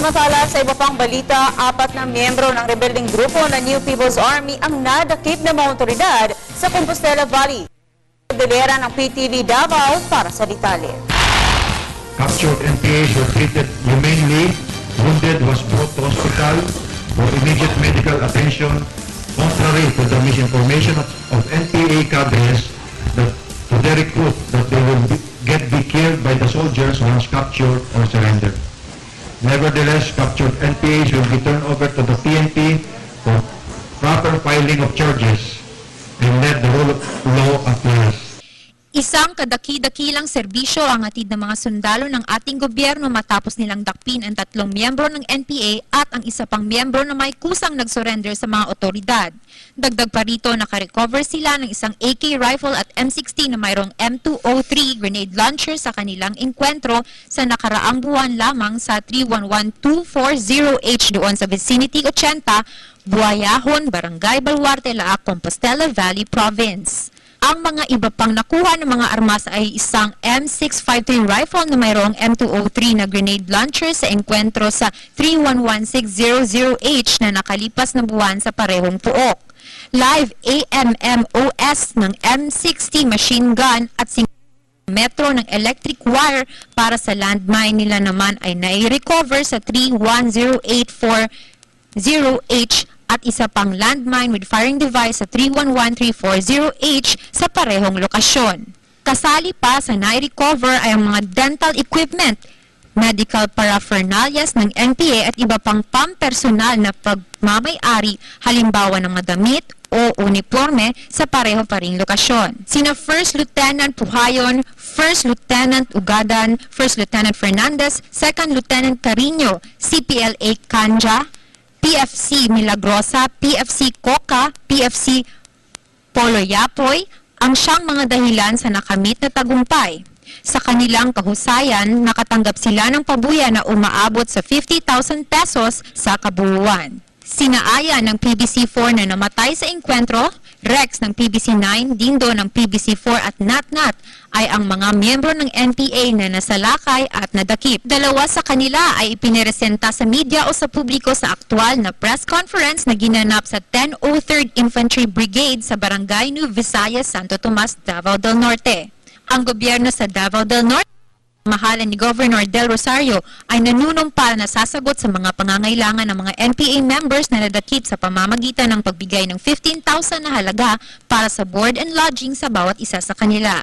Samantala, sa iba pang balita, 4 na miyembro ng rebelding grupo na New People's Army ang nadakip ng mga otoridad sa Compostela Valley. Delera ng PTV Davao para sa detalye. Captured NPAs were treated humanely. Wounded was brought to hospital for immediate medical attention, contrary to the misinformation of NPA cadres that to their recruit that they will be killed by the soldiers once captured or surrendered. Nevertheless, captured NPAs will be turned over to the PNP for proper filing of charges and let the rule of law applies. Isang kadaki-dakilang serbisyo ang hatid ng mga sundalo ng ating gobyerno matapos nilang dakpin ang 3 miyembro ng NPA at ang isa pang miyembro na may kusang nag-surrender sa mga otoridad. Dagdag pa rito, nakarecover sila ng isang AK rifle at M16 na mayroong M203 grenade launcher sa kanilang enkwentro sa nakaraang buwan lamang sa 311240H doon sa vicinity 80, Buayahon, Barangay Baluarte, Laak, Compostela Valley Province. Ang mga iba pang nakuha ng mga armas ay isang M653 rifle na mayroong M203 na grenade launcher sa enkwentro sa 311600H na nakalipas na buwan sa parehong puok. Live AMMOS ng M60 machine gun at metro ng electric wire para sa landmine nila naman ay nai-recover sa 310840H at isa pang landmine with firing device sa 311340H sa parehong lokasyon. Kasali pa sa nai-recover ay ang mga dental equipment, medical paraphernalias ng NPA at iba pang pampersonal na pagmamay-ari, halimbawa ng mga damit o uniforme sa pareho pa ring lokasyon. Sina First Lieutenant Puhayon, First Lieutenant Ugadan, First Lieutenant Fernandez, Second Lieutenant Carino, CPLA Kanja, PFC Milagrosa, PFC Coca, PFC Poloyapoy ang siyang mga dahilan sa nakamit na tagumpay. Sa kanilang kahusayan, nakatanggap sila ng pabuya na umaabot sa 50,000 pesos sa kabuuan. Sinaaya ng PBC-4 na namatay sa enkwentro, Rex ng PBC-9, Dindo ng PBC-4 at Natnat ay ang mga miyembro ng NPA na nasalakay at nadakip. 2 sa kanila ay ipiniresenta sa media o sa publiko sa aktwal na press conference na ginanap sa 1003rd Infantry Brigade sa Barangay New Visayas, Santo Tomas, Davao del Norte. Ang gobyerno sa Davao del Norte, mahalan ni Governor Del Rosario, ay nanunumpal na sasagot sa mga pangangailangan ng mga NPA members na nadakip sa pamamagitan ng pagbigay ng 15,000 na halaga para sa board and lodging sa bawat isa sa kanila.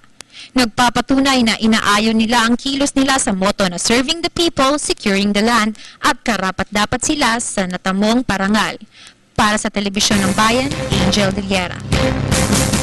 Nagpapatunay na inaayon nila ang kilos nila sa motto na serving the people, securing the land at karapat-dapat sila sa natamong parangal. Para sa Telebisyon ng Bayan, Angel Delera.